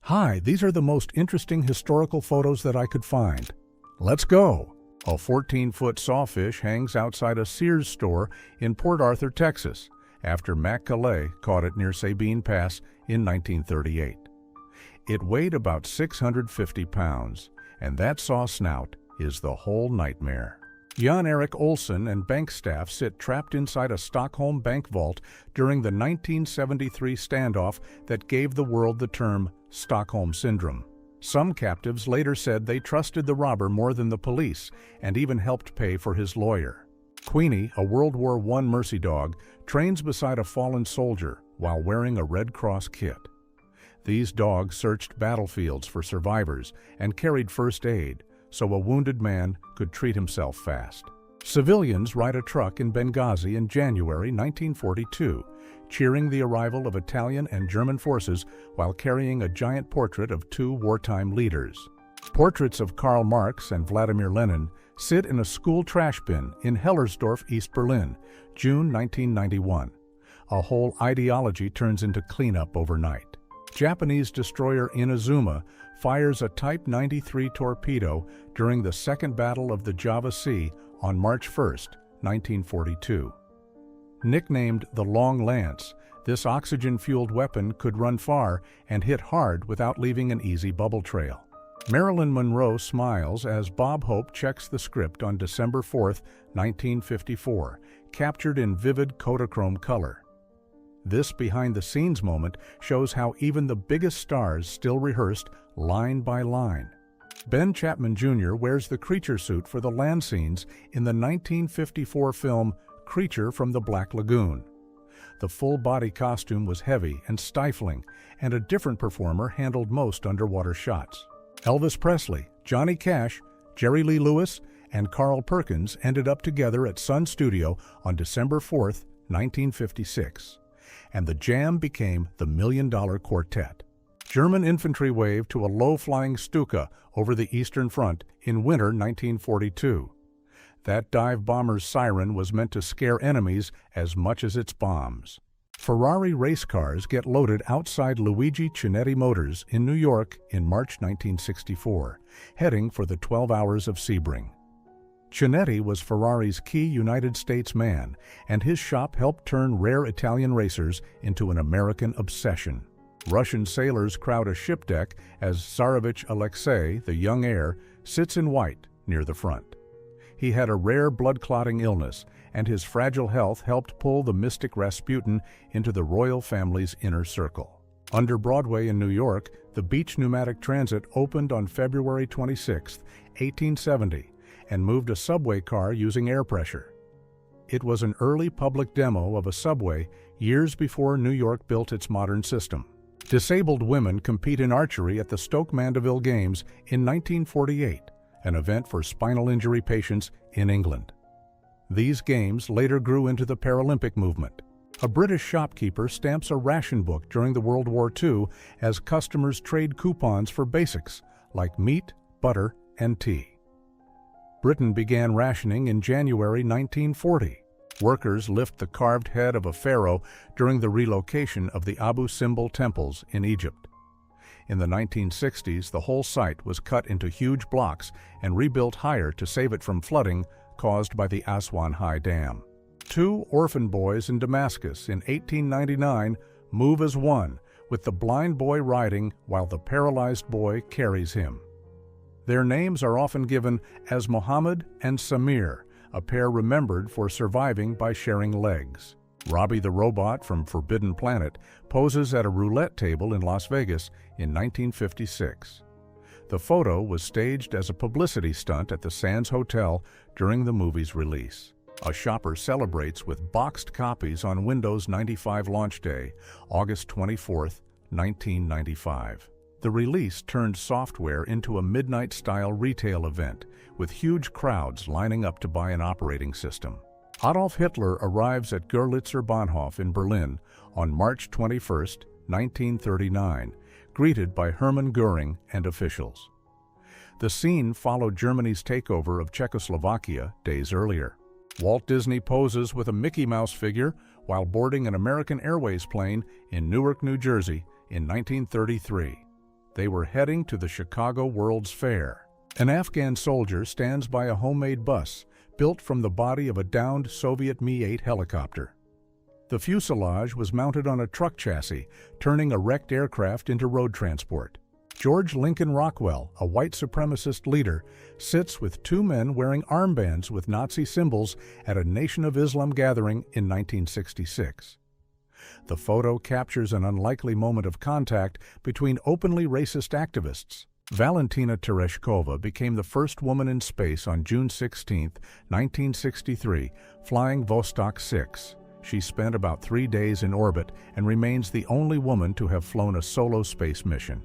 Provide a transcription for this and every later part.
Hi, these are the most interesting historical photos that I could find. Let's go! A 14-foot sawfish hangs outside a Sears store in Port Arthur, Texas, after Mac Calais caught it near Sabine Pass in 1938. It weighed about 650 pounds, and that saw snout is the whole nightmare. Jan Erik Olsen and bank staff sit trapped inside a Stockholm bank vault during the 1973 standoff that gave the world the term Stockholm Syndrome. Some captives later said they trusted the robber more than the police and even helped pay for his lawyer. Queenie, a World War I mercy dog, trains beside a fallen soldier while wearing a Red Cross kit. These dogs searched battlefields for survivors and carried first aid, so a wounded man could treat himself fast. Civilians ride a truck in Benghazi in January 1942, cheering the arrival of Italian and German forces while carrying a giant portrait of two wartime leaders. Portraits of Karl Marx and Vladimir Lenin sit in a school trash bin in Hellersdorf, East Berlin, June 1991. A whole ideology turns into cleanup overnight. Japanese destroyer Inazuma fires a Type 93 torpedo during the Second Battle of the Java Sea on March 1, 1942. Nicknamed the Long Lance, this oxygen-fueled weapon could run far and hit hard without leaving an easy bubble trail. Marilyn Monroe smiles as Bob Hope checks the script on December 4, 1954, captured in vivid Kodachrome color. This behind-the-scenes moment shows how even the biggest stars still rehearsed line by line. Ben Chapman Jr. wears the creature suit for the land scenes in the 1954 film Creature from the Black Lagoon. The full-body costume was heavy and stifling, and a different performer handled most underwater shots. Elvis Presley, Johnny Cash, Jerry Lee Lewis, and Carl Perkins ended up together at Sun Studio on December 4, 1956. And the jam became the $1 Million Quartet. German infantry waved to a low-flying Stuka over the Eastern Front in winter 1942. That dive bomber's siren was meant to scare enemies as much as its bombs. Ferrari race cars get loaded outside Luigi Chinetti Motors in New York in March 1964, heading for the 12 Hours of Sebring. Chinetti was Ferrari's key United States man, and his shop helped turn rare Italian racers into an American obsession. Russian sailors crowd a ship deck as Tsarevich Alexei, the young heir, sits in white near the front. He had a rare blood-clotting illness, and his fragile health helped pull the mystic Rasputin into the royal family's inner circle. Under Broadway in New York, the Beach Pneumatic Transit opened on February 26, 1870, and moved a subway car using air pressure. It was an early public demo of a subway years before New York built its modern system. Disabled women compete in archery at the Stoke Mandeville Games in 1948, an event for spinal injury patients in England. These games later grew into the Paralympic movement. A British shopkeeper stamps a ration book during the World War II as customers trade coupons for basics like meat, butter, and tea. Britain began rationing in January 1940. Workers lift the carved head of a pharaoh during the relocation of the Abu Simbel temples in Egypt. In the 1960s, the whole site was cut into huge blocks and rebuilt higher to save it from flooding caused by the Aswan High Dam. Two orphan boys in Damascus in 1899 move as one, with the blind boy riding while the paralyzed boy carries him. Their names are often given as Mohammed and Samir, a pair remembered for surviving by sharing legs. Robbie the robot from Forbidden Planet poses at a roulette table in Las Vegas in 1956. The photo was staged as a publicity stunt at the Sands Hotel during the movie's release. A shopper celebrates with boxed copies on Windows 95 launch day, August 24, 1995. The release turned software into a midnight-style retail event, with huge crowds lining up to buy an operating system. Adolf Hitler arrives at Görlitzer Bahnhof in Berlin on March 21, 1939, greeted by Hermann Göring and officials. The scene followed Germany's takeover of Czechoslovakia days earlier. Walt Disney poses with a Mickey Mouse figure while boarding an American Airways plane in Newark, New Jersey in 1933. They were heading to the Chicago World's Fair. An Afghan soldier stands by a homemade bus built from the body of a downed Soviet Mi-8 helicopter. The fuselage was mounted on a truck chassis, turning a wrecked aircraft into road transport. George Lincoln Rockwell, a white supremacist leader, sits with two men wearing armbands with Nazi symbols at a Nation of Islam gathering in 1966. The photo captures an unlikely moment of contact between openly racist activists. Valentina Tereshkova became the first woman in space on June 16, 1963, flying Vostok 6. She spent about 3 days in orbit and remains the only woman to have flown a solo space mission.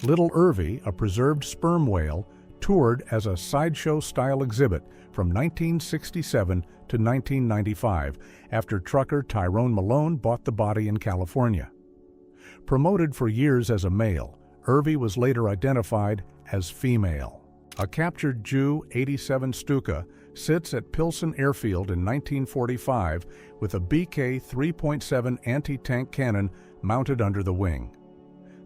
Little Irvy, a preserved sperm whale, toured as a sideshow-style exhibit from 1967 to 1995 after trucker Tyrone Malone bought the body in California. Promoted for years as a male, Irvy was later identified as female. A captured Jew, 87 Stuka, sits at Pilsen Airfield in 1945 with a BK 3.7 anti-tank cannon mounted under the wing.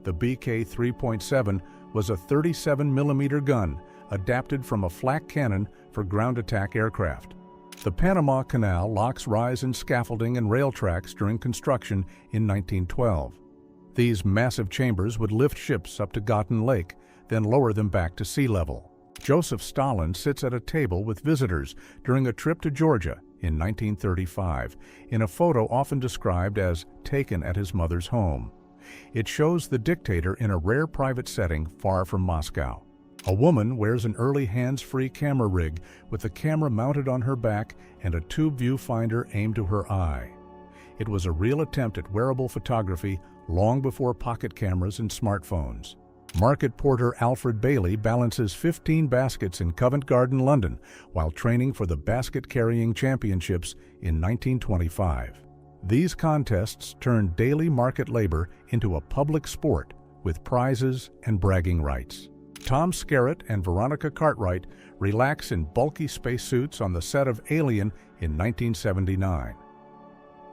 The BK 3.7 was a 37mm gun adapted from a flak cannon for ground attack aircraft. The Panama Canal locks rise in scaffolding and rail tracks during construction in 1912. These massive chambers would lift ships up to Gotten Lake, then lower them back to sea level. Joseph Stalin sits at a table with visitors during a trip to Georgia in 1935, in a photo often described as taken at his mother's home. It shows the dictator in a rare private setting far from Moscow. A woman wears an early hands-free camera rig with the camera mounted on her back and a tube viewfinder aimed to her eye. It was a real attempt at wearable photography long before pocket cameras and smartphones. Market porter Alfred Bailey balances 15 baskets in Covent Garden, London, while training for the basket-carrying championships in 1925. These contests turned daily market labor into a public sport with prizes and bragging rights. Tom Skerritt and Veronica Cartwright relax in bulky spacesuits on the set of Alien in 1979.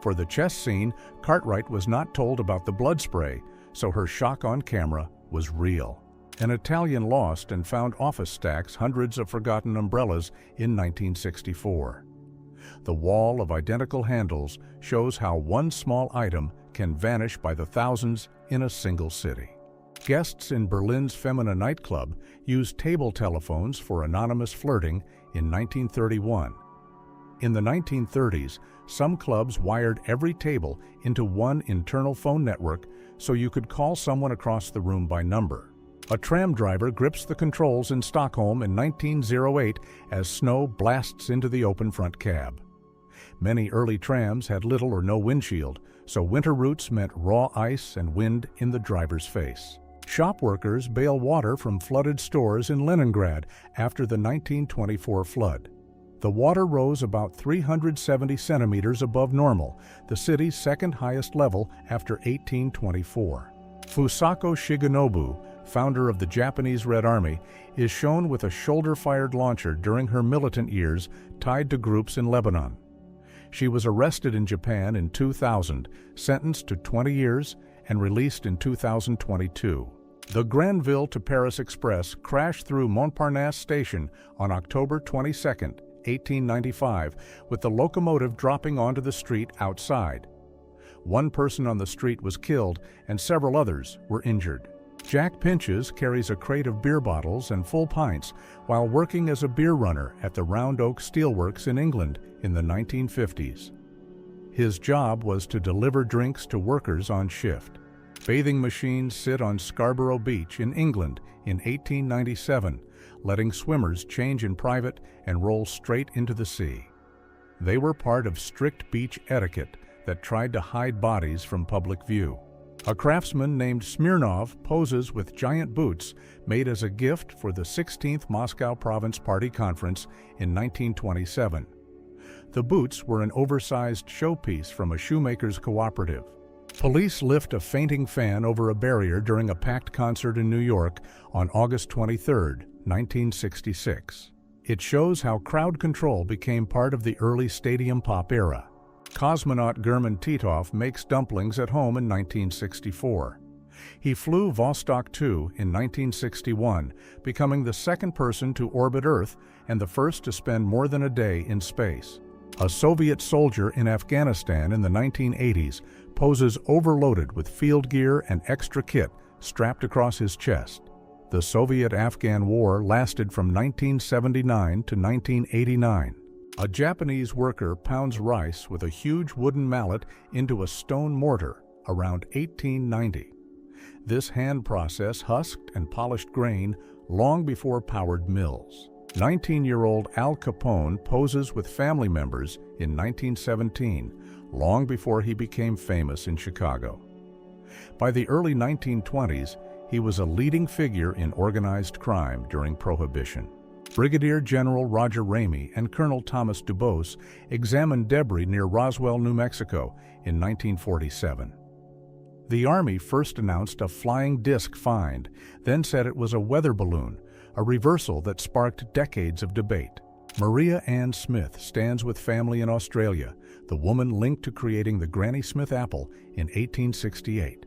For the chess scene, Cartwright was not told about the blood spray, so her shock on camera was real. An Italian lost and found office stacks hundreds of forgotten umbrellas in 1964. The wall of identical handles shows how one small item can vanish by the thousands in a single city. Guests in Berlin's Femina nightclub used table telephones for anonymous flirting in 1931. In the 1930s, some clubs wired every table into one internal phone network so you could call someone across the room by number. A tram driver grips the controls in Stockholm in 1908 as snow blasts into the open front cab. Many early trams had little or no windshield, so winter routes meant raw ice and wind in the driver's face. Shop workers bail water from flooded stores in Leningrad after the 1924 flood. The water rose about 370 centimeters above normal, the city's second highest level after 1824. Fusako Shigenobu, founder of the Japanese Red Army, is shown with a shoulder-fired launcher during her militant years tied to groups in Lebanon. She was arrested in Japan in 2000, sentenced to 20 years, and released in 2022. The Granville to Paris Express crashed through Montparnasse Station on October 22, 1895, with the locomotive dropping onto the street outside. One person on the street was killed and several others were injured. Jack Pinches carries a crate of beer bottles and full pints while working as a beer runner at the Round Oak Steelworks in England in the 1950s. His job was to deliver drinks to workers on shift. Bathing machines sit on Scarborough Beach in England in 1897, letting swimmers change in private and roll straight into the sea. They were part of strict beach etiquette that tried to hide bodies from public view. A craftsman named Smirnov poses with giant boots made as a gift for the 16th Moscow Province Party Conference in 1927. The boots were an oversized showpiece from a shoemaker's cooperative. Police lift a fainting fan over a barrier during a packed concert in New York on August 23, 1966. It shows how crowd control became part of the early stadium pop era. Cosmonaut German Titov makes dumplings at home in 1964. He flew Vostok 2 in 1961, becoming the second person to orbit Earth and the first to spend more than a day in space. A Soviet soldier in Afghanistan in the 1980s poses overloaded with field gear and extra kit strapped across his chest. The Soviet-Afghan War lasted from 1979 to 1989. A Japanese worker pounds rice with a huge wooden mallet into a stone mortar around 1890. This hand process husked and polished grain long before powered mills. 19-year-old Al Capone poses with family members in 1917, long before he became famous in Chicago. By the early 1920s, he was a leading figure in organized crime during Prohibition. Brigadier General Roger Ramey and Colonel Thomas Dubose examined debris near Roswell, New Mexico in 1947. The Army first announced a flying disc find, then said it was a weather balloon, a reversal that sparked decades of debate. Maria Ann Smith stands with family in Australia, the woman linked to creating the Granny Smith apple in 1868.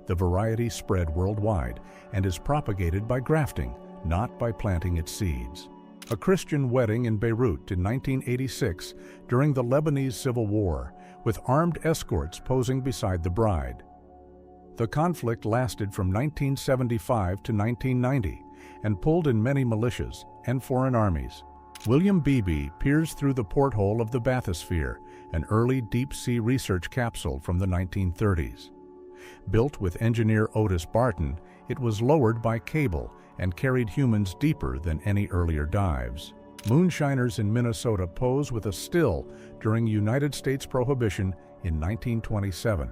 The variety spread worldwide and is propagated by grafting, not by planting its seeds. A Christian wedding in Beirut in 1986 during the Lebanese Civil War, with armed escorts posing beside the bride. The conflict lasted from 1975 to 1990 and pulled in many militias and foreign armies. William Beebe peers through the porthole of the bathysphere, an early deep-sea research capsule from the 1930s. Built with engineer Otis Barton, it was lowered by cable and carried humans deeper than any earlier dives. Moonshiners in Minnesota pose with a still during United States Prohibition in 1927.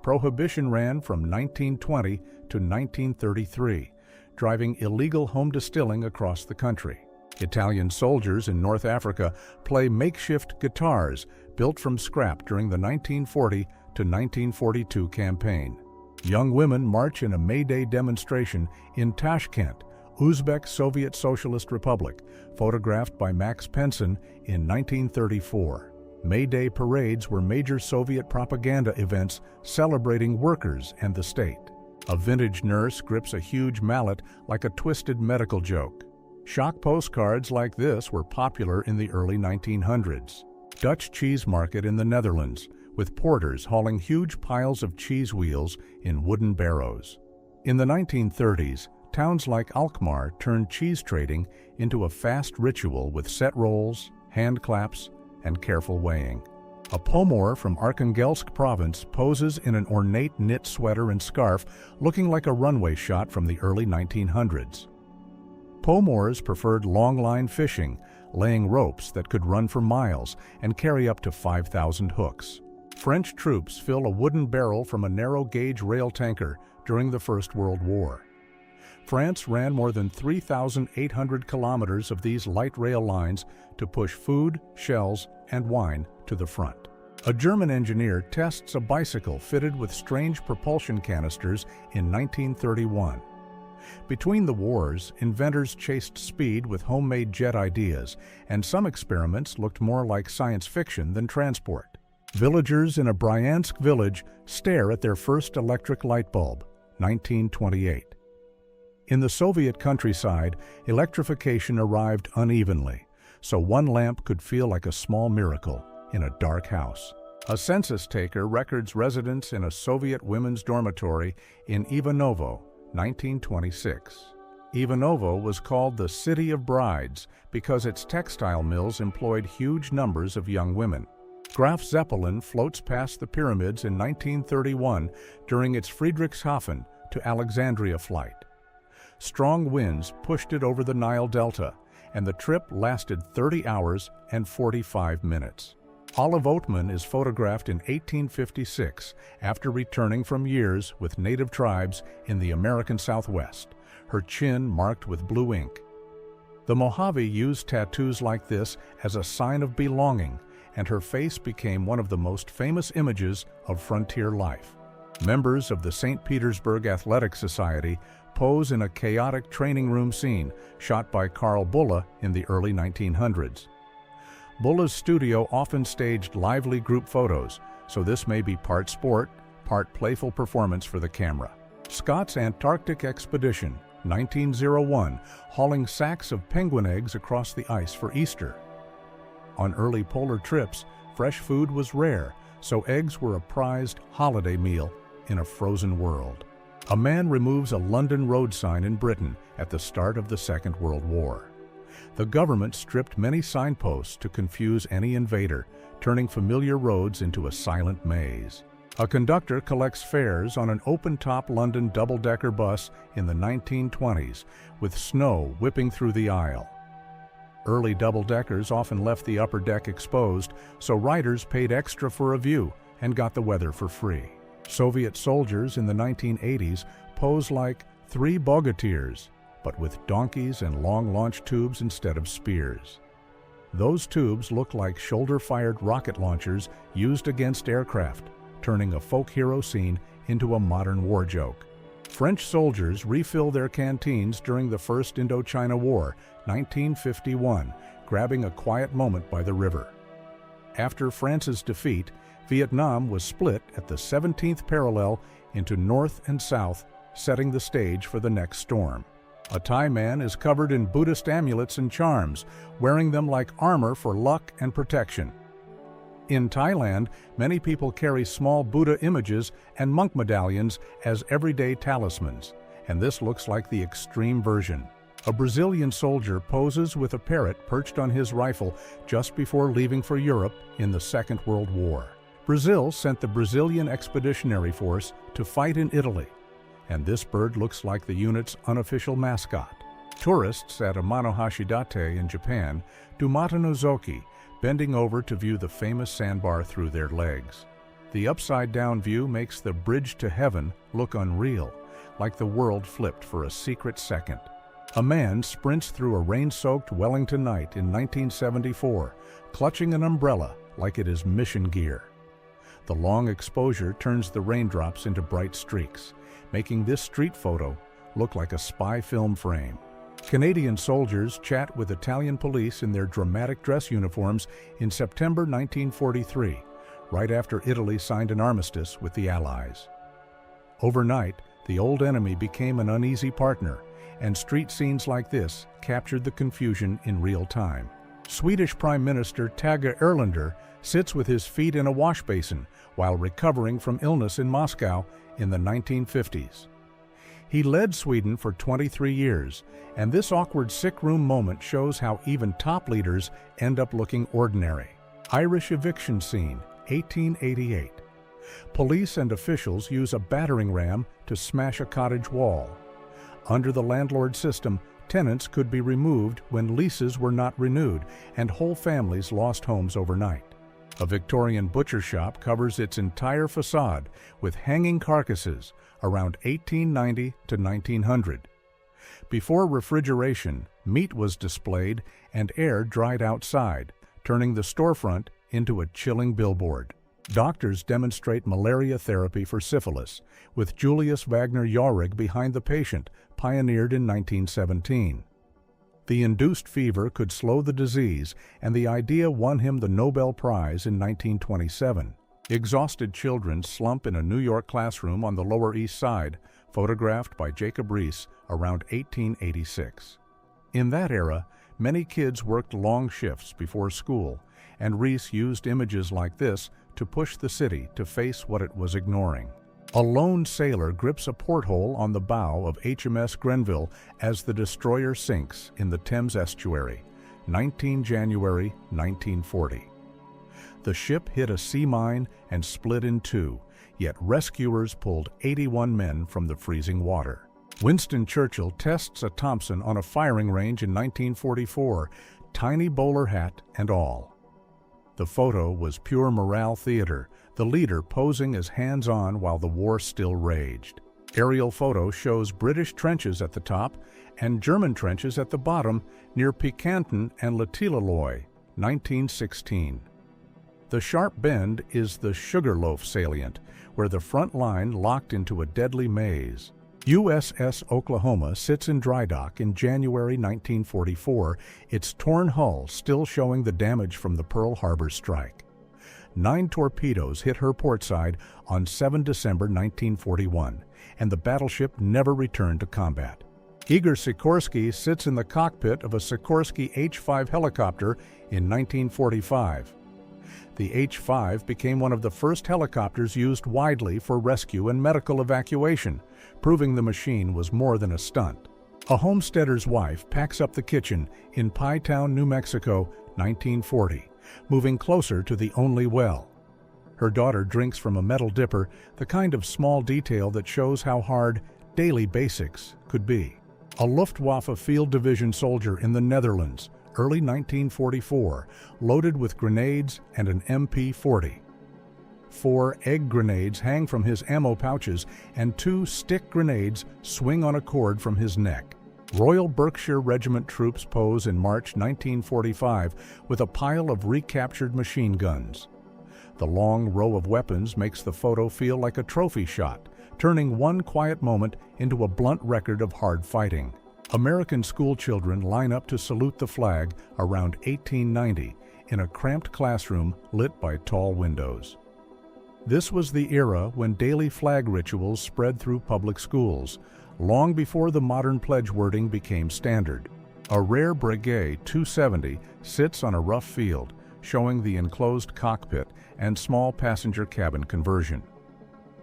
Prohibition ran from 1920 to 1933, driving illegal home distilling across the country. Italian soldiers in North Africa play makeshift guitars built from scrap during the 1940 to 1942 campaign. Young women march in a May Day demonstration in Tashkent, Uzbek Soviet Socialist Republic, photographed by Max Penson in 1934. May Day parades were major Soviet propaganda events celebrating workers and the state. A vintage nurse grips a huge mallet like a twisted medical joke. Shock postcards like this were popular in the early 1900s. Dutch cheese market in the Netherlands, with porters hauling huge piles of cheese wheels in wooden barrows. In the 1930s, towns like Alkmaar turned cheese trading into a fast ritual with set rolls, hand claps, and careful weighing. A Pomor from Arkhangelsk province poses in an ornate knit sweater and scarf looking like a runway shot from the early 1900s. Pomors preferred long-line fishing, laying ropes that could run for miles and carry up to 5,000 hooks. French troops fill a wooden barrel from a narrow-gauge rail tanker during the First World War. France ran more than 3,800 kilometers of these light rail lines to push food, shells, and wine to the front. A German engineer tests a bicycle fitted with strange propulsion canisters in 1931. Between the wars, inventors chased speed with homemade jet ideas, and some experiments looked more like science fiction than transport. Villagers in a Bryansk village stare at their first electric light bulb, 1928. In the Soviet countryside, electrification arrived unevenly, so one lamp could feel like a small miracle in a dark house. A census taker records residents in a Soviet women's dormitory in Ivanovo, 1926. Ivanovo was called the City of Brides because its textile mills employed huge numbers of young women. Graf Zeppelin floats past the pyramids in 1931 during its Friedrichshafen to Alexandria flight. Strong winds pushed it over the Nile Delta, and the trip lasted 30 hours and 45 minutes. Olive Oatman is photographed in 1856 after returning from years with native tribes in the American Southwest, her chin marked with blue ink. The Mojave used tattoos like this as a sign of belonging, and her face became one of the most famous images of frontier life. Members of the St. Petersburg Athletic Society pose in a chaotic training room scene shot by Karl Bulla in the early 1900s. Bulla's studio often staged lively group photos, so this may be part sport, part playful performance for the camera. Scott's Antarctic Expedition, 1901, hauling sacks of penguin eggs across the ice for Easter. On early polar trips, fresh food was rare, so eggs were a prized holiday meal in a frozen world. A man removes a London road sign in Britain at the start of the Second World War. The government stripped many signposts to confuse any invader, turning familiar roads into a silent maze. A conductor collects fares on an open-top London double-decker bus in the 1920s, with snow whipping through the aisle. Early double-deckers often left the upper deck exposed, so riders paid extra for a view and got the weather for free. Soviet soldiers in the 1980s pose like three bogatirs, but with donkeys and long launch tubes instead of spears. Those tubes look like shoulder-fired rocket launchers used against aircraft, turning a folk hero scene into a modern war joke. French soldiers refill their canteens during the First Indochina War, 1951, grabbing a quiet moment by the river. After France's defeat, Vietnam was split at the 17th parallel into North and South, setting the stage for the next storm. A Thai man is covered in Buddhist amulets and charms, wearing them like armor for luck and protection. In Thailand, many people carry small Buddha images and monk medallions as everyday talismans, and this looks like the extreme version. A Brazilian soldier poses with a parrot perched on his rifle just before leaving for Europe in the Second World War. Brazil sent the Brazilian Expeditionary Force to fight in Italy, and this bird looks like the unit's unofficial mascot. Tourists at Amano Hashidate in Japan do matanozoki, bending over to view the famous sandbar through their legs. The upside-down view makes the bridge to heaven look unreal, like the world flipped for a secret second. A man sprints through a rain-soaked Wellington night in 1974, clutching an umbrella like it is mission gear. The long exposure turns the raindrops into bright streaks, making this street photo look like a spy film frame. Canadian soldiers chat with Italian police in their dramatic dress uniforms in September 1943, right after Italy signed an armistice with the Allies. Overnight, the old enemy became an uneasy partner, and street scenes like this captured the confusion in real time. Swedish Prime Minister Tage Erlander sits with his feet in a wash basin while recovering from illness in Moscow in the 1950s. He led Sweden for 23 years, and this awkward sick room moment shows how even top leaders end up looking ordinary. Irish eviction scene, 1888. Police and officials use a battering ram to smash a cottage wall. Under the landlord system, tenants could be removed when leases were not renewed, and whole families lost homes overnight. A Victorian butcher shop covers its entire facade with hanging carcasses around 1890 to 1900. Before refrigeration, meat was displayed and air dried outside, turning the storefront into a chilling billboard. Doctors demonstrate malaria therapy for syphilis, with Julius Wagner Jauregg behind the patient, pioneered in 1917. The induced fever could slow the disease, and the idea won him the Nobel Prize in 1927. Exhausted children slump in a New York classroom on the Lower East Side, photographed by Jacob Riis around 1886. In that era, many kids worked long shifts before school, and Riis used images like this to push the city to face what it was ignoring. A lone sailor grips a porthole on the bow of HMS Grenville as the destroyer sinks in the Thames estuary, 19 January 1940. The ship hit a sea mine and split in two, yet rescuers pulled 81 men from the freezing water. Winston Churchill tests a Thompson on a firing range in 1944, tiny bowler hat and all. The photo was pure morale theater, the leader posing as hands-on while the war still raged. Aerial photo shows British trenches at the top and German trenches at the bottom near Picanton and Letilaloy, 1916. The sharp bend is the Sugarloaf salient, where the front line locked into a deadly maze. USS Oklahoma sits in dry dock in January 1944, its torn hull still showing the damage from the Pearl Harbor strike. 9 torpedoes hit her portside on 7 December 1941, and the battleship never returned to combat. Igor Sikorsky sits in the cockpit of a Sikorsky H-5 helicopter in 1945. The H-5 became one of the first helicopters used widely for rescue and medical evacuation, proving the machine was more than a stunt. A homesteader's wife packs up the kitchen in Pie Town, New Mexico, 1940, moving closer to the only well. Her daughter drinks from a metal dipper, the kind of small detail that shows how hard daily basics could be. A Luftwaffe Field Division soldier in the Netherlands, early 1944, loaded with grenades and an MP-40. 4 egg grenades hang from his ammo pouches, and 2 stick grenades swing on a cord from his neck. Royal Berkshire Regiment troops pose in March 1945 with a pile of recaptured machine guns. The long row of weapons makes the photo feel like a trophy shot, turning one quiet moment into a blunt record of hard fighting. American schoolchildren line up to salute the flag around 1890 in a cramped classroom lit by tall windows. This was the era when daily flag rituals spread through public schools, long before the modern pledge wording became standard. A rare Breguet 270 sits on a rough field, showing the enclosed cockpit and small passenger cabin conversion.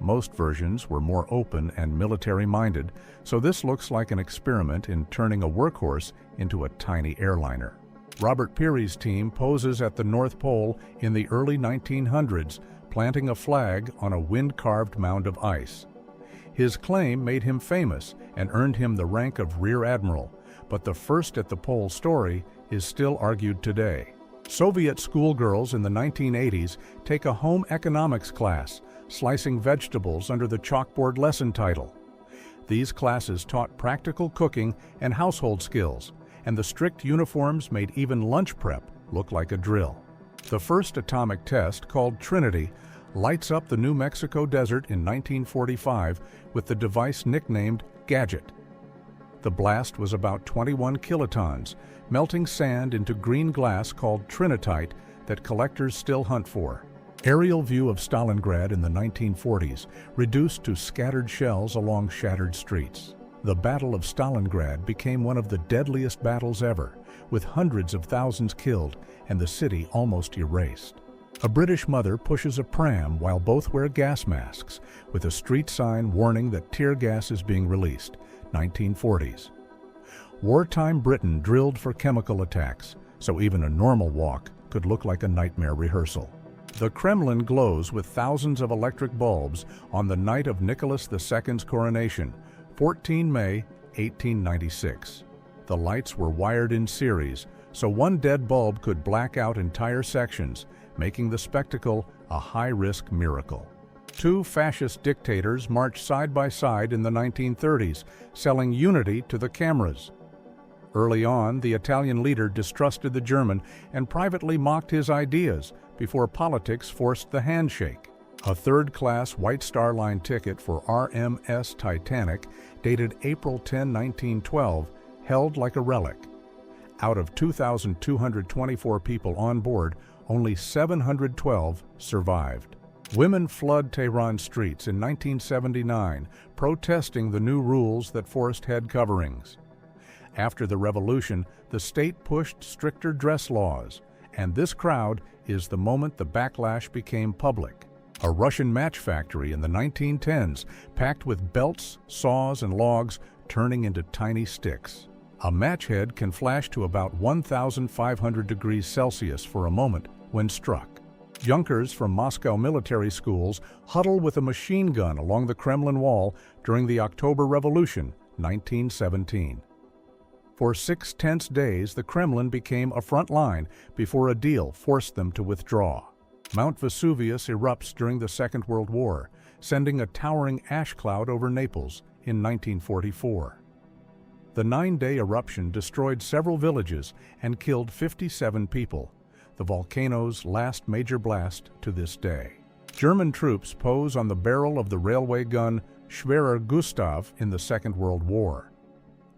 Most versions were more open and military-minded, so this looks like an experiment in turning a workhorse into a tiny airliner. Robert Peary's team poses at the North Pole in the early 1900s, planting a flag on a wind-carved mound of ice. His claim made him famous and earned him the rank of Rear Admiral, but the first at the pole story is still argued today. Soviet schoolgirls in the 1980s take a home economics class, slicing vegetables under the chalkboard lesson title. These classes taught practical cooking and household skills, and the strict uniforms made even lunch prep look like a drill. The first atomic test, called Trinity, lights up the New Mexico desert in 1945 with the device nicknamed Gadget. The blast was about 21 kilotons, melting sand into green glass called trinitite that collectors still hunt for. Aerial view of Stalingrad in the 1940s, reduced to scattered shells along shattered streets. The Battle of Stalingrad became one of the deadliest battles ever, with hundreds of thousands killed and the city almost erased. A British mother pushes a pram while both wear gas masks, with a street sign warning that tear gas is being released, 1940s. Wartime Britain drilled for chemical attacks, so even a normal walk could look like a nightmare rehearsal. The Kremlin glows with thousands of electric bulbs on the night of Nicholas II's coronation, 14 May 1896. The lights were wired in series, so one dead bulb could black out entire sections, making the spectacle a high-risk miracle. 2 fascist dictators marched side by side in the 1930s, selling unity to the cameras. Early on, the Italian leader distrusted the German and privately mocked his ideas before politics forced the handshake. A third-class White Star Line ticket for RMS Titanic, dated April 10, 1912, held like a relic. Out of 2,224 people on board, only 712 survived. Women flood Tehran streets in 1979, protesting the new rules that forced head coverings. After the revolution, the state pushed stricter dress laws, and this crowd is the moment the backlash became public. A Russian match factory in the 1910s, packed with belts, saws, and logs, turning into tiny sticks. A match head can flash to about 1,500 degrees Celsius for a moment when struck. Junkers from Moscow military schools huddle with a machine gun along the Kremlin wall during the October Revolution, 1917. For 6 tense days, the Kremlin became a front line before a deal forced them to withdraw. Mount Vesuvius erupts during the Second World War, sending a towering ash cloud over Naples in 1944. The 9-day eruption destroyed several villages and killed 57 people, the volcano's last major blast to this day. German troops pose on the barrel of the railway gun Schwerer Gustav in the Second World War.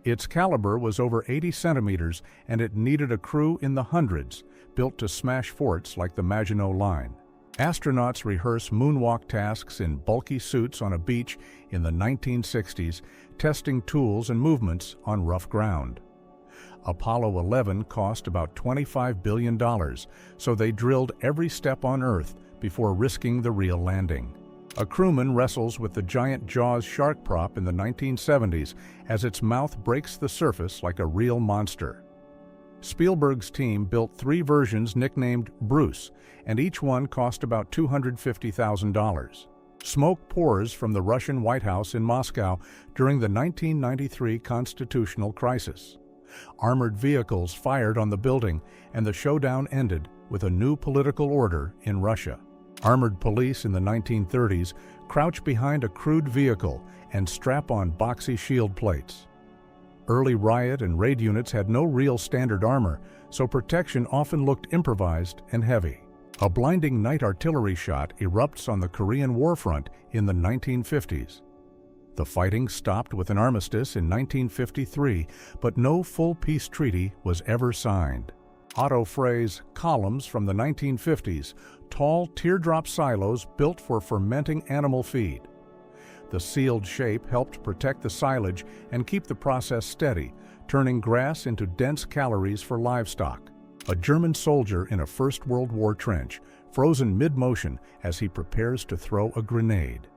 Its caliber was over 80 centimeters, and it needed a crew in the hundreds, built to smash forts like the Maginot Line. Astronauts rehearse moonwalk tasks in bulky suits on a beach in the 1960s, testing tools and movements on rough ground. Apollo 11 cost about $25 billion, so they drilled every step on Earth before risking the real landing. A crewman wrestles with the giant Jaws shark prop in the 1970s as its mouth breaks the surface like a real monster. Spielberg's team built 3 versions nicknamed Bruce, and each one cost about $250,000. Smoke pours from the Russian White House in Moscow during the 1993 constitutional crisis. Armored vehicles fired on the building, and the showdown ended with a new political order in Russia. Armored police in the 1930s crouch behind a crewed vehicle and strap on boxy shield plates. Early riot and raid units had no real standard armor, so protection often looked improvised and heavy. A blinding night artillery shot erupts on the Korean War front in the 1950s. The fighting stopped with an armistice in 1953, but no full peace treaty was ever signed. Otto Frey's columns from the 1950s, tall teardrop silos built for fermenting animal feed. The sealed shape helped protect the silage and keep the process steady, turning grass into dense calories for livestock. A German soldier in a First World War trench, frozen mid-motion as he prepares to throw a grenade.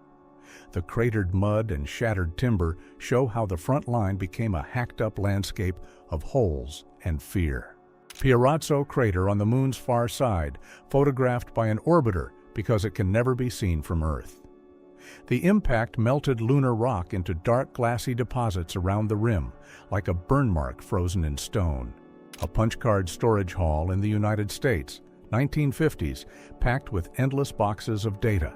The cratered mud and shattered timber show how the front line became a hacked-up landscape of holes and fear. Pierazzo crater on the Moon's far side, photographed by an orbiter because it can never be seen from Earth. The impact melted lunar rock into dark glassy deposits around the rim, like a burn mark frozen in stone. A punch card storage hall in the United States, 1950s, packed with endless boxes of data.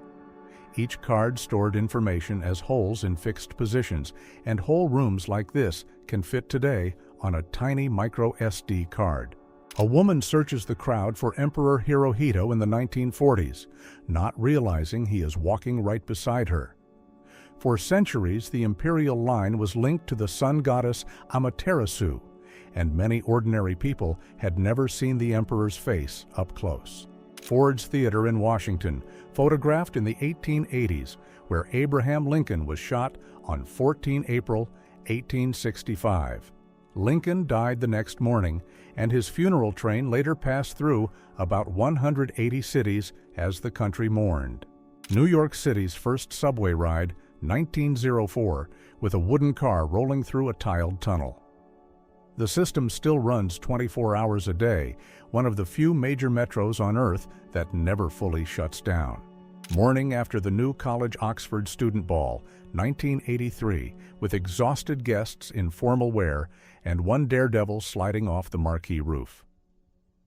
Each card stored information as holes in fixed positions, and whole rooms like this can fit today on a tiny micro SD card. A woman searches the crowd for Emperor Hirohito in the 1940s, not realizing he is walking right beside her. For centuries, the imperial line was linked to the sun goddess Amaterasu, and many ordinary people had never seen the emperor's face up close. Ford's Theater in Washington, photographed in the 1880s, where Abraham Lincoln was shot on 14 April 1865. Lincoln died the next morning, and his funeral train later passed through about 180 cities as the country mourned. New York City's first subway ride, 1904, with a wooden car rolling through a tiled tunnel. The system still runs 24 hours a day, one of the few major metros on Earth that never fully shuts down. Morning after the new College Oxford Student Ball, 1983, with exhausted guests in formal wear and one daredevil sliding off the marquee roof.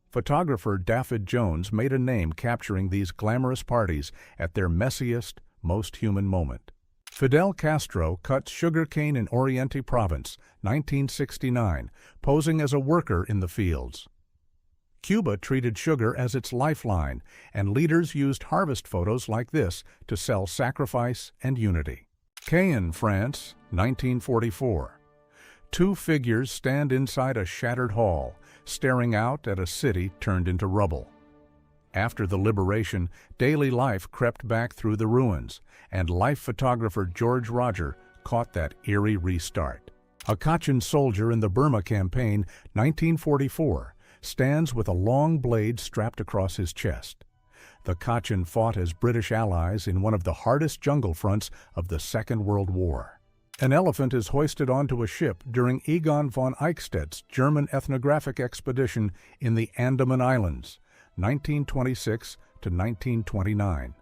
Photographer Daffyd Jones made a name capturing these glamorous parties at their messiest, most human moment. Fidel Castro cuts sugarcane in Oriente Province, 1969, posing as a worker in the fields. Cuba treated sugar as its lifeline, and leaders used harvest photos like this to sell sacrifice and unity. Caen, France, 1944. 2 figures stand inside a shattered hall, staring out at a city turned into rubble. After the liberation, daily life crept back through the ruins, and life photographer George Roger caught that eerie restart. A Kachin soldier in the Burma campaign, 1944, stands with a long blade strapped across his chest. The Kachin fought as British allies in one of the hardest jungle fronts of the Second World War. An elephant is hoisted onto a ship during Egon von Eichstedt's German ethnographic expedition in the Andaman Islands, 1926 to 1929.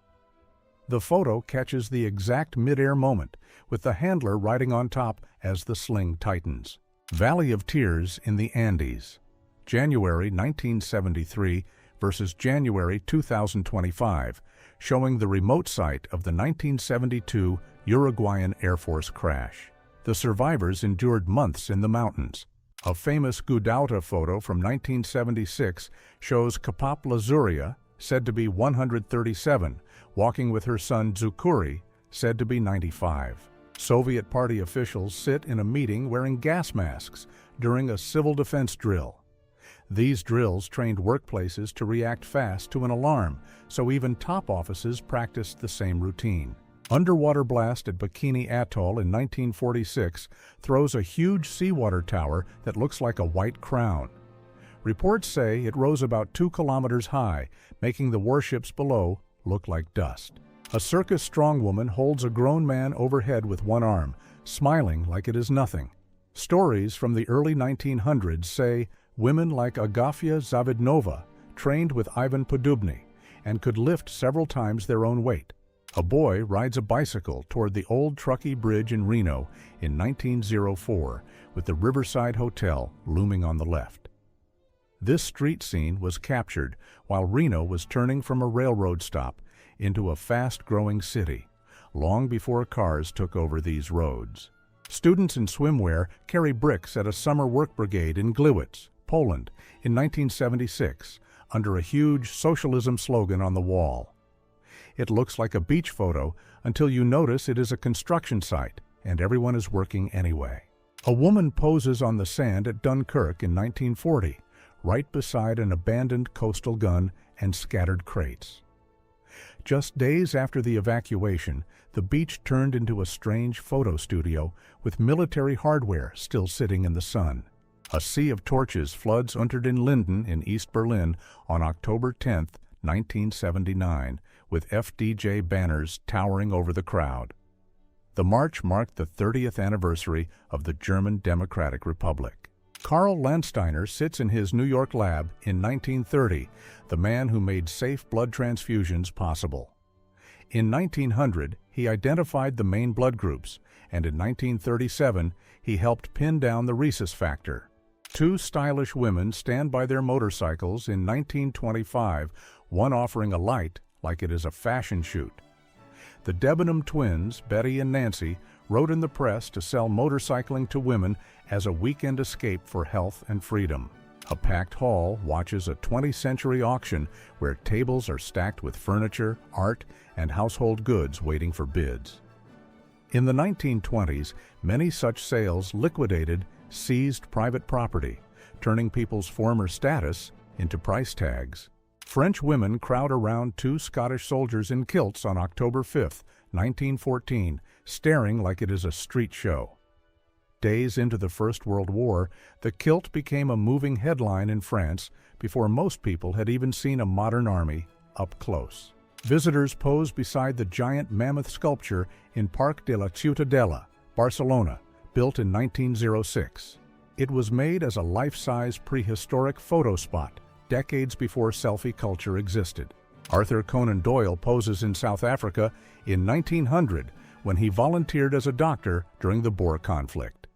The photo catches the exact mid-air moment, with the handler riding on top as the sling tightens. Valley of Tears in the Andes, January 1973 versus January 2025, showing the remote site of the 1972 Uruguayan Air Force crash. The survivors endured months in the mountains. A famous Gudauta photo from 1976 shows Kapap Lazuria, said to be 137, walking with her son Zukuri, said to be 95. Soviet party officials sit in a meeting wearing gas masks during a civil defense drill. These drills trained workplaces to react fast to an alarm, so even top offices practiced the same routine. Underwater blast at Bikini Atoll in 1946 throws a huge seawater tower that looks like a white crown. Reports say it rose about 2 kilometers high, making the warships below look like dust. A circus strongwoman holds a grown man overhead with one arm, smiling like it is nothing. Stories from the early 1900s say women like Agafia Zavidnova trained with Ivan Podubny and could lift several times their own weight. A boy rides a bicycle toward the old Truckee Bridge in Reno in 1904 with the Riverside Hotel looming on the left. This street scene was captured while Reno was turning from a railroad stop into a fast-growing city, long before cars took over these roads. Students in swimwear carry bricks at a summer work brigade in Gliwice, Poland, in 1976, under a huge socialism slogan on the wall. It looks like a beach photo until you notice it is a construction site and everyone is working anyway. A woman poses on the sand at Dunkirk in 1940, right beside an abandoned coastal gun and scattered crates. Just days after the evacuation, the beach turned into a strange photo studio with military hardware still sitting in the sun. A sea of torches floods Unter den Linden in East Berlin on October 10, 1979, with FDJ banners towering over the crowd. The march marked the 30th anniversary of the German Democratic Republic. Karl Landsteiner sits in his New York lab in 1930, the man who made safe blood transfusions possible. In 1900, he identified the main blood groups, and in 1937, he helped pin down the rhesus factor. 2 stylish women stand by their motorcycles in 1925, one offering a light like it is a fashion shoot. The Debenham twins, Betty and Nancy, wrote in the press to sell motorcycling to women as a weekend escape for health and freedom. A packed hall watches a 20th-century auction where tables are stacked with furniture, art, and household goods waiting for bids. In the 1920s, many such sales liquidated seized private property, turning people's former status into price tags. French women crowd around 2 Scottish soldiers in kilts on October 5, 1914, staring like it is a street show. Days into the First World War, the kilt became a moving headline in France before most people had even seen a modern army up close. Visitors pose beside the giant mammoth sculpture in Parc de la Ciutadella, Barcelona, built in 1906. It was made as a life-size prehistoric photo spot decades before selfie culture existed. Arthur Conan Doyle poses in South Africa in 1900 when he volunteered as a doctor during the Boer conflict.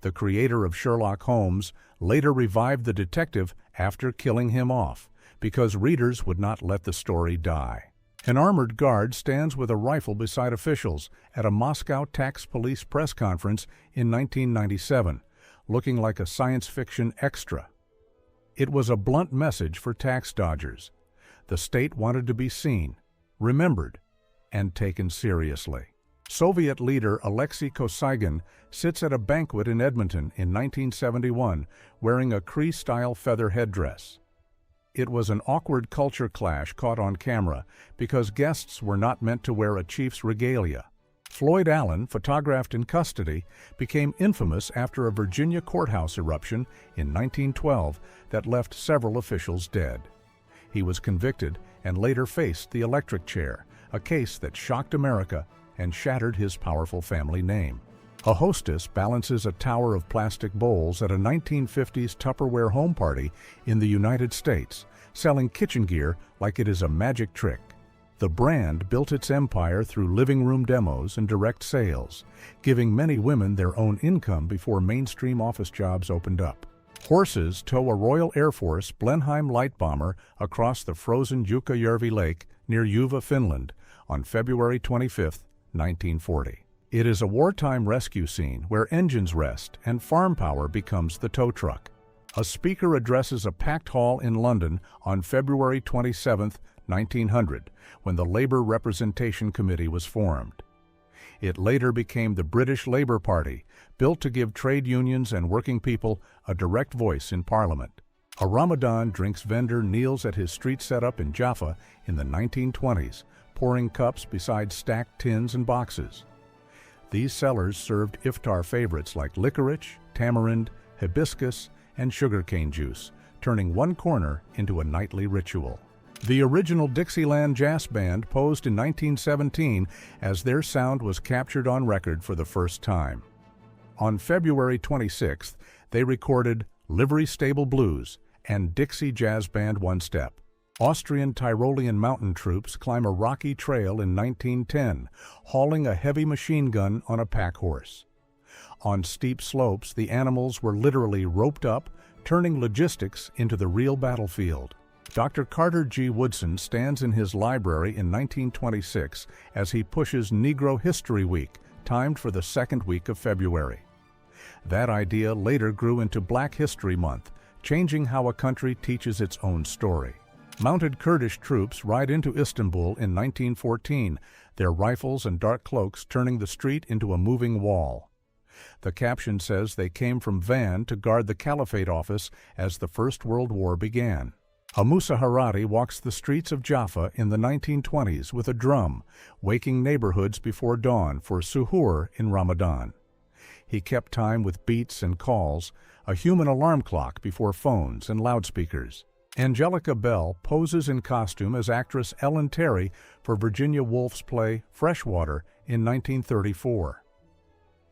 The creator of Sherlock Holmes later revived the detective after killing him off because readers would not let the story die. An armored guard stands with a rifle beside officials at a Moscow tax police press conference in 1997, looking like a science fiction extra. It was a blunt message for tax dodgers. The state wanted to be seen, remembered, and taken seriously. Soviet leader Alexei Kosygin sits at a banquet in Edmonton in 1971 wearing a Cree-style feather headdress. It was an awkward culture clash caught on camera because guests were not meant to wear a chief's regalia. Floyd Allen, photographed in custody, became infamous after a Virginia courthouse eruption in 1912 that left several officials dead. He was convicted and later faced the electric chair, a case that shocked America and shattered his powerful family name. A hostess balances a tower of plastic bowls at a 1950s Tupperware home party in the United States, selling kitchen gear like it is a magic trick. The brand built its empire through living room demos and direct sales, giving many women their own income before mainstream office jobs opened up. Horses tow a Royal Air Force Blenheim light bomber across the frozen Jukkajärvi Lake near Juva, Finland, on February 25, 1940. It is a wartime rescue scene where engines rest and farm power becomes the tow truck. A speaker addresses a packed hall in London on February 27, 1900, when the Labour Representation Committee was formed. It later became the British Labour Party, built to give trade unions and working people a direct voice in Parliament. A Ramadan drinks vendor kneels at his street setup in Jaffa in the 1920s, pouring cups beside stacked tins and boxes. These sellers served iftar favorites like licorice, tamarind, hibiscus, and sugarcane juice, turning one corner into a nightly ritual. The original Dixieland Jazz Band posed in 1917 as their sound was captured on record for the first time. On February 26th, they recorded Livery Stable Blues and Dixie Jazz Band One Step. Austrian Tyrolean mountain troops climb a rocky trail in 1910, hauling a heavy machine gun on a pack horse. On steep slopes, the animals were literally roped up, turning logistics into the real battlefield. Dr. Carter G. Woodson stands in his library in 1926 as he pushes Negro History Week, timed for the second week of February. That idea later grew into Black History Month, changing how a country teaches its own story. Mounted Kurdish troops ride into Istanbul in 1914, their rifles and dark cloaks turning the street into a moving wall. The caption says they came from Van to guard the Caliphate office as the First World War began. A Musaharati walks the streets of Jaffa in the 1920s with a drum, waking neighborhoods before dawn for suhoor in Ramadan. He kept time with beats and calls, a human alarm clock before phones and loudspeakers. Angelica Bell poses in costume as actress Ellen Terry for Virginia Woolf's play Freshwater in 1934.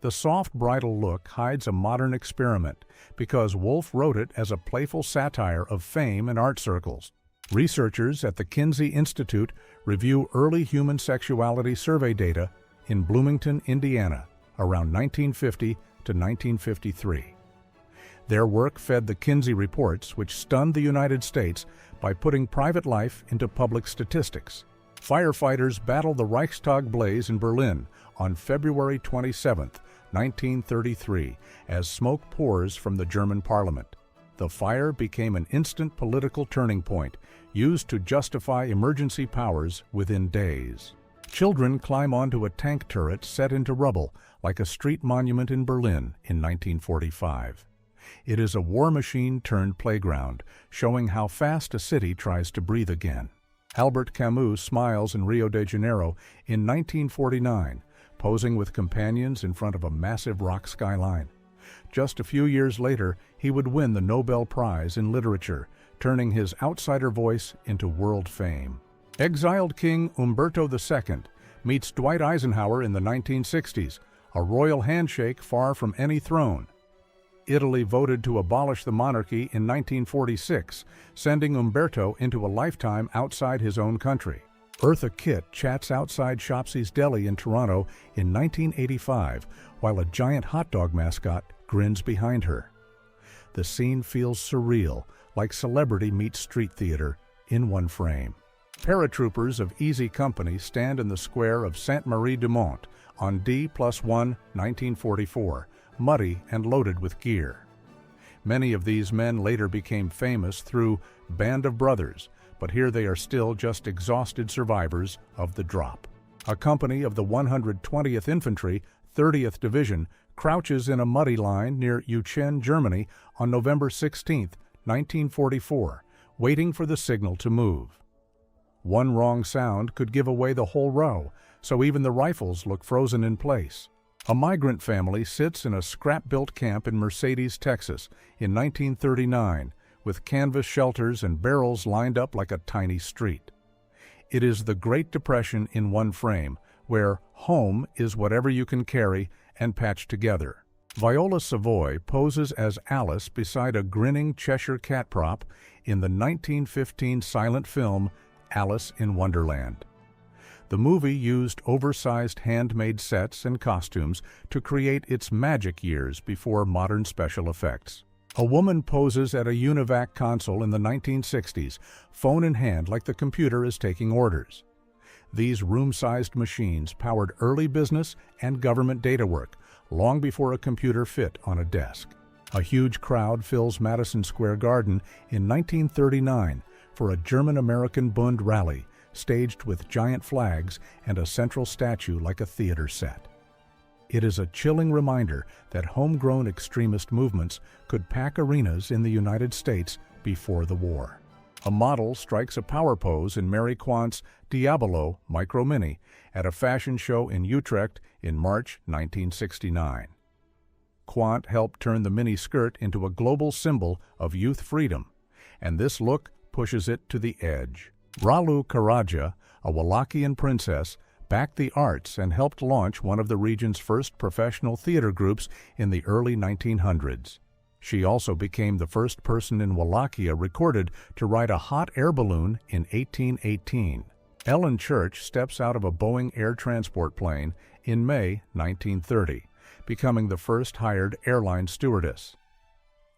The soft bridal look hides a modern experiment because Woolf wrote it as a playful satire of fame and art circles. Researchers at the Kinsey Institute review early human sexuality survey data in Bloomington, Indiana, around 1950 to 1953. Their work fed the Kinsey reports, which stunned the United States by putting private life into public statistics. Firefighters battle the Reichstag blaze in Berlin on February 27, 1933, as smoke pours from the German parliament. The fire became an instant political turning point, used to justify emergency powers within days. Children climb onto a tank turret set into rubble, like a street monument in Berlin in 1945. It is a war machine turned playground, showing how fast a city tries to breathe again. Albert Camus smiles in Rio de Janeiro in 1949, posing with companions in front of a massive rock skyline. Just a few years later, he would win the Nobel Prize in Literature, turning his outsider voice into world fame. Exiled King Umberto II meets Dwight Eisenhower in the 1960s, a royal handshake far from any throne. Italy voted to abolish the monarchy in 1946, sending Umberto into a lifetime outside his own country. Eartha Kitt chats outside Shopsy's Deli in Toronto in 1985, while a giant hot dog mascot grins behind her. The scene feels surreal, like celebrity meets street theater in one frame. Paratroopers of Easy Company stand in the square of Sainte-Marie-du-Mont on D+1, 1944, muddy and loaded with gear. Many of these men later became famous through Band of Brothers, but here they are still just exhausted survivors of the drop. A company of the 120th Infantry, 30th Division, crouches in a muddy line near Euchen, Germany on November 16, 1944, waiting for the signal to move. One wrong sound could give away the whole row, so even the rifles look frozen in place. A migrant family sits in a scrap-built camp in Mercedes, Texas, in 1939, with canvas shelters and barrels lined up like a tiny street. It is the Great Depression in one frame, where home is whatever you can carry and patch together. Viola Savoy poses as Alice beside a grinning Cheshire cat prop in the 1915 silent film Alice in Wonderland. The movie used oversized handmade sets and costumes to create its magic years before modern special effects. A woman poses at a UNIVAC console in the 1960s, phone in hand like the computer is taking orders. These room-sized machines powered early business and government data work, long before a computer fit on a desk. A huge crowd fills Madison Square Garden in 1939 for a German-American Bund rally, staged with giant flags and a central statue like a theater set. It is a chilling reminder that homegrown extremist movements could pack arenas in the United States before the war. A model strikes a power pose in Mary Quant's Diabolo Micro Mini at a fashion show in Utrecht in March 1969. Quant helped turn the mini skirt into a global symbol of youth freedom, and this look pushes it to the edge. Ralu Karaja, a Wallachian princess, backed the arts and helped launch one of the region's first professional theater groups in the early 1900s. She also became the first person in Wallachia recorded to ride a hot air balloon in 1818. Ellen Church steps out of a Boeing air transport plane in May 1930, becoming the first hired airline stewardess.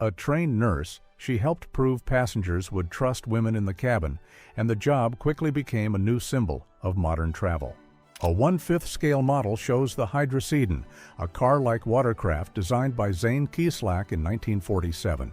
A trained nurse, she helped prove passengers would trust women in the cabin, and the job quickly became a new symbol of modern travel. A 1/5 scale model shows the Hydrocedon, a car-like watercraft designed by Zane Kieslak in 1947.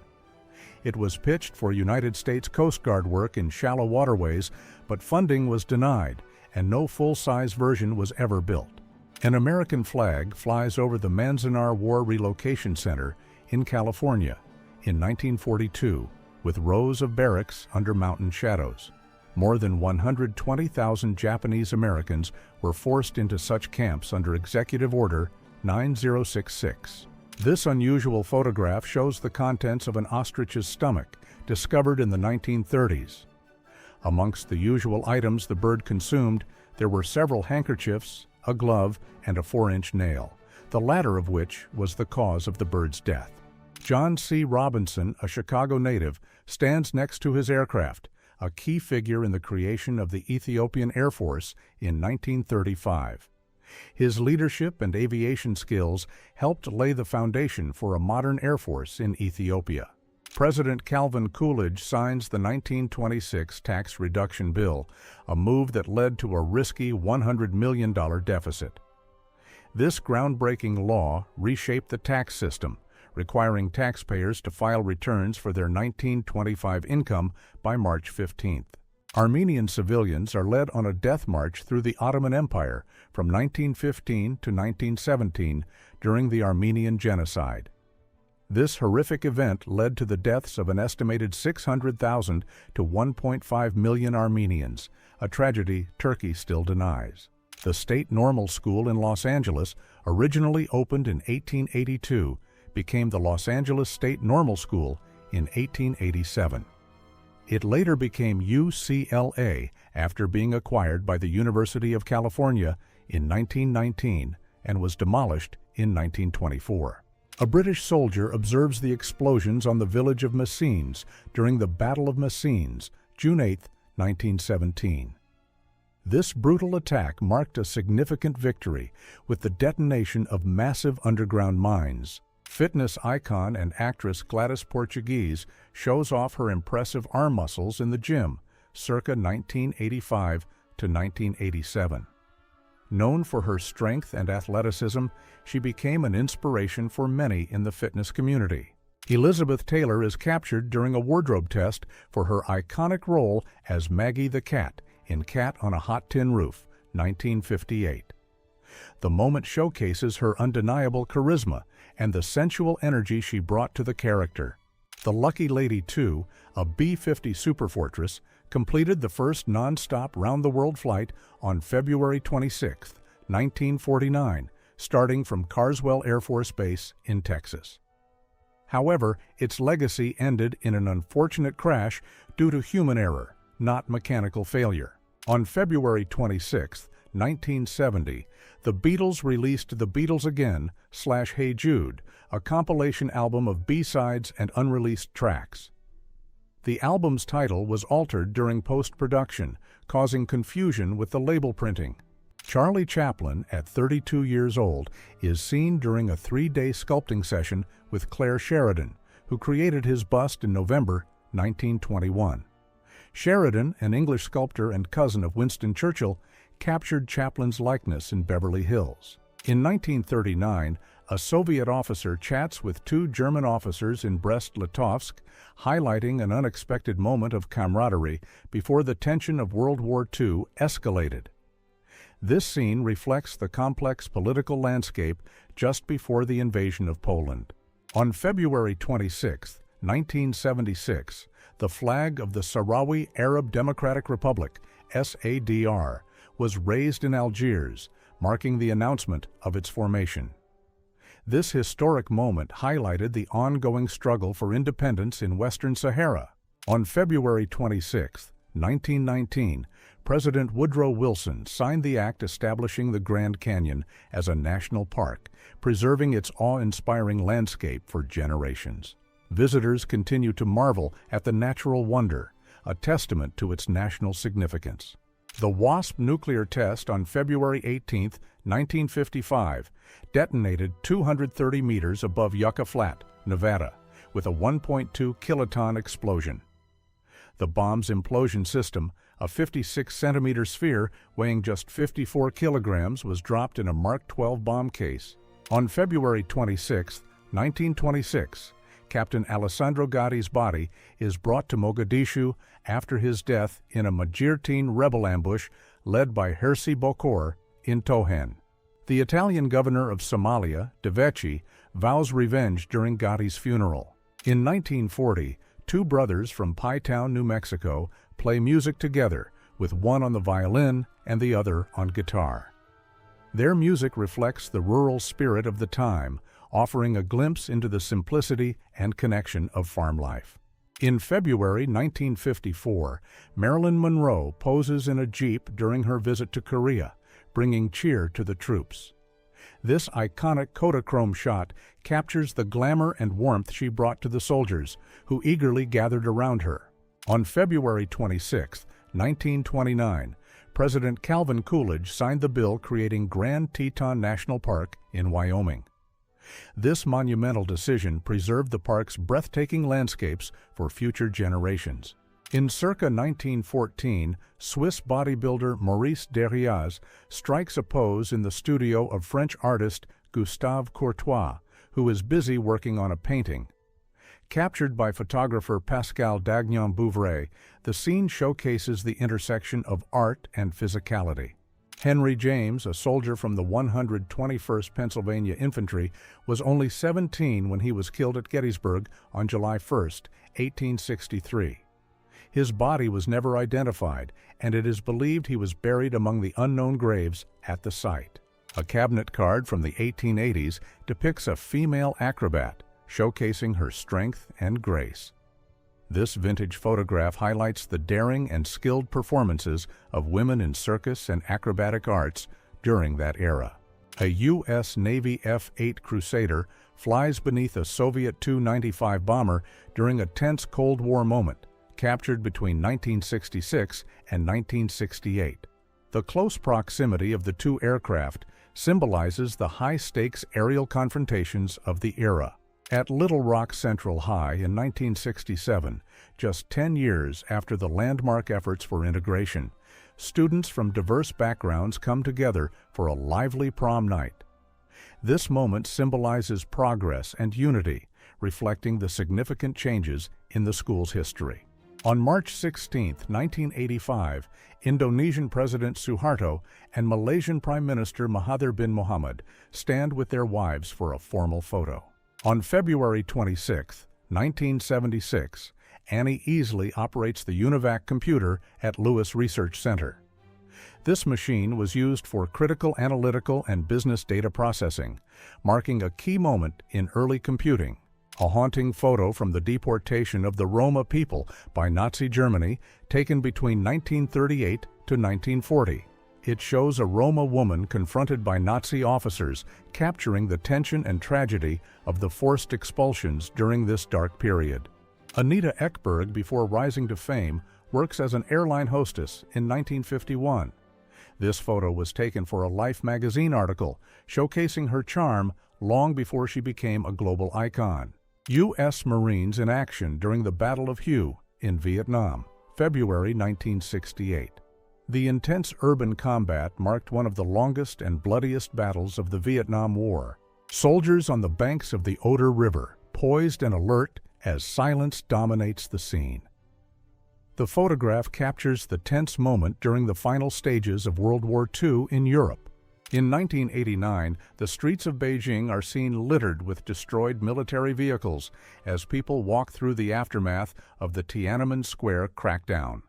It was pitched for United States Coast Guard work in shallow waterways, but funding was denied, and no full-size version was ever built. An American flag flies over the Manzanar War Relocation Center in California in 1942, with rows of barracks under mountain shadows. More than 120,000 Japanese Americans were forced into such camps under Executive Order 9066. This unusual photograph shows the contents of an ostrich's stomach, discovered in the 1930s. Amongst the usual items the bird consumed, there were several handkerchiefs, a glove, and a 4-inch nail, the latter of which was the cause of the bird's death. John C. Robinson, a Chicago native, stands next to his aircraft, a key figure in the creation of the Ethiopian Air Force in 1935. His leadership and aviation skills helped lay the foundation for a modern Air Force in Ethiopia. President Calvin Coolidge signs the 1926 Tax Reduction Bill, a move that led to a risky $100 million deficit. This groundbreaking law reshaped the tax system, requiring taxpayers to file returns for their 1925 income by March 15th. Armenian civilians are led on a death march through the Ottoman Empire from 1915 to 1917 during the Armenian Genocide. This horrific event led to the deaths of an estimated 600,000 to 1.5 million Armenians, a tragedy Turkey still denies. The State Normal School in Los Angeles, originally opened in 1882, became the Los Angeles State Normal School in 1887. It later became UCLA after being acquired by the University of California in 1919 and was demolished in 1924. A British soldier observes the explosions on the village of Messines during the Battle of Messines, June 8, 1917. This brutal attack marked a significant victory with the detonation of massive underground mines. Fitness icon and actress Gladys Portuguese shows off her impressive arm muscles in the gym, circa 1985 to 1987. Known for her strength and athleticism, she became an inspiration for many in the fitness community. Elizabeth Taylor is captured during a wardrobe test for her iconic role as Maggie the Cat in Cat on a Hot Tin Roof, 1958. The moment showcases her undeniable charisma and the sensual energy she brought to the character. The Lucky Lady 2, a B-50 Superfortress, completed the first non-stop round-the-world flight on February 26, 1949, starting from Carswell Air Force Base in Texas. However, its legacy ended in an unfortunate crash due to human error, not mechanical failure. On February 26, 1970, the Beatles released The Beatles Again / Hey Jude, a compilation album of B-sides and unreleased tracks. The album's title was altered during post-production, causing confusion with the label printing. Charlie Chaplin, at 32 years old, is seen during a 3-day sculpting session with Claire Sheridan, who created his bust in November 1921. Sheridan, an English sculptor and cousin of Winston Churchill, captured Chaplin's likeness in Beverly Hills. In 1939, a Soviet officer chats with 2 German officers in Brest-Litovsk, highlighting an unexpected moment of camaraderie before the tension of World War II escalated. This scene reflects the complex political landscape just before the invasion of Poland. On February 26, 1976, the flag of the Sahrawi Arab Democratic Republic, SADR, was raised in Algiers, marking the announcement of its formation. This historic moment highlighted the ongoing struggle for independence in Western Sahara. On February 26, 1919, President Woodrow Wilson signed the act establishing the Grand Canyon as a national park, preserving its awe-inspiring landscape for generations. Visitors continue to marvel at the natural wonder, a testament to its national significance. The WASP nuclear test on February 18, 1955, detonated 230 meters above Yucca Flat, Nevada, with a 1.2 kiloton explosion. The bomb's implosion system, a 56-centimeter sphere weighing just 54 kilograms, was dropped in a Mark 12 bomb case. On February 26, 1926, Captain Alessandro Gatti's body is brought to Mogadishu after his death in a Mujahideen rebel ambush led by Hersi Bokor in Tohen. The Italian governor of Somalia, De Vecchi, vows revenge during Gatti's funeral. In 1940, two brothers from Pie Town, New Mexico, play music together, with one on the violin and the other on guitar. Their music reflects the rural spirit of the time, offering a glimpse into the simplicity and connection of farm life. In February 1954, Marilyn Monroe poses in a Jeep during her visit to Korea, bringing cheer to the troops. This iconic Kodachrome shot captures the glamour and warmth she brought to the soldiers, who eagerly gathered around her. On February 26, 1929, President Calvin Coolidge signed the bill creating Grand Teton National Park in Wyoming. This monumental decision preserved the park's breathtaking landscapes for future generations. In circa 1914, Swiss bodybuilder Maurice Derriaz strikes a pose in the studio of French artist Gustave Courtois, who is busy working on a painting. Captured by photographer Pascal Dagnon-Bouvray, the scene showcases the intersection of art and physicality. Henry James, a soldier from the 121st Pennsylvania Infantry, was only 17 when he was killed at Gettysburg on July 1, 1863. His body was never identified, and it is believed he was buried among the unknown graves at the site. A cabinet card from the 1880s depicts a female acrobat, showcasing her strength and grace. This vintage photograph highlights the daring and skilled performances of women in circus and acrobatic arts during that era. A U.S. Navy F-8 Crusader flies beneath a Soviet Tu-95 bomber during a tense Cold War moment, captured between 1966 and 1968. The close proximity of the two aircraft symbolizes the high-stakes aerial confrontations of the era. At Little Rock Central High in 1967, just 10 years after the landmark efforts for integration, students from diverse backgrounds come together for a lively prom night. This moment symbolizes progress and unity, reflecting the significant changes in the school's history. On March 16, 1985, Indonesian President Suharto and Malaysian Prime Minister Mahathir bin Mohamad stand with their wives for a formal photo. On February 26, 1976, Annie Easley operates the UNIVAC computer at Lewis Research Center. This machine was used for critical analytical and business data processing, marking a key moment in early computing. A haunting photo from the deportation of the Roma people by Nazi Germany, taken between 1938 to 1940. It shows a Roma woman confronted by Nazi officers, capturing the tension and tragedy of the forced expulsions during this dark period. Anita Ekberg, before rising to fame, works as an airline hostess in 1951. This photo was taken for a Life magazine article, showcasing her charm long before she became a global icon. U.S. Marines in action during the Battle of Hue in Vietnam, February 1968. The intense urban combat marked one of the longest and bloodiest battles of the Vietnam War. Soldiers on the banks of the Oder River, poised and alert as silence dominates the scene. The photograph captures the tense moment during the final stages of World War II in Europe. In 1989, the streets of Beijing are seen littered with destroyed military vehicles as people walk through the aftermath of the Tiananmen Square crackdown.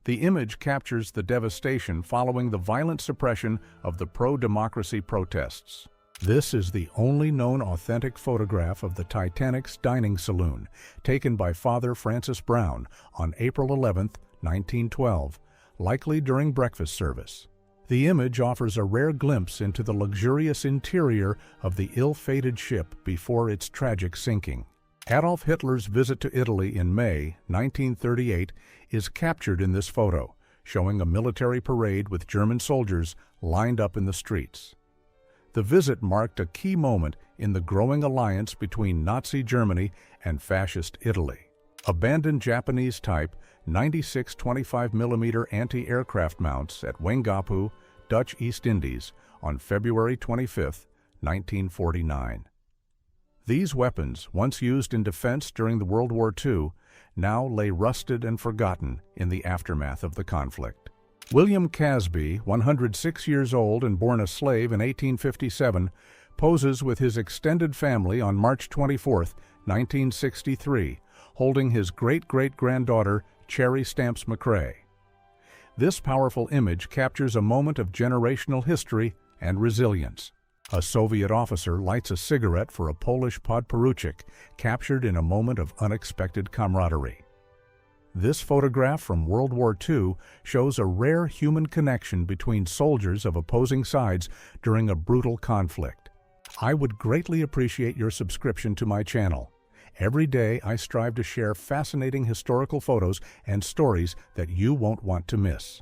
The image captures the devastation following the violent suppression of the pro-democracy protests. This is the only known authentic photograph of the Titanic's dining saloon, taken by Father Francis Brown on April 11, 1912, likely during breakfast service. The image offers a rare glimpse into the luxurious interior of the ill-fated ship before its tragic sinking. Adolf Hitler's visit to Italy in May 1938 is captured in this photo, showing a military parade with German soldiers lined up in the streets. The visit marked a key moment in the growing alliance between Nazi Germany and Fascist Italy. Abandoned Japanese-type 96 25mm anti-aircraft mounts at Wengapu, Dutch East Indies, on February 25, 1949. These weapons, once used in defense during the World War II, now lay rusted and forgotten in the aftermath of the conflict. William Casby, 106 years old and born a slave in 1857, poses with his extended family on March 24, 1963, holding his great-great-granddaughter, Cherry Stamps McCrae. This powerful image captures a moment of generational history and resilience. A Soviet officer lights a cigarette for a Polish podporuchik, captured in a moment of unexpected camaraderie. This photograph from World War II shows a rare human connection between soldiers of opposing sides during a brutal conflict. I would greatly appreciate your subscription to my channel. Every day I strive to share fascinating historical photos and stories that you won't want to miss.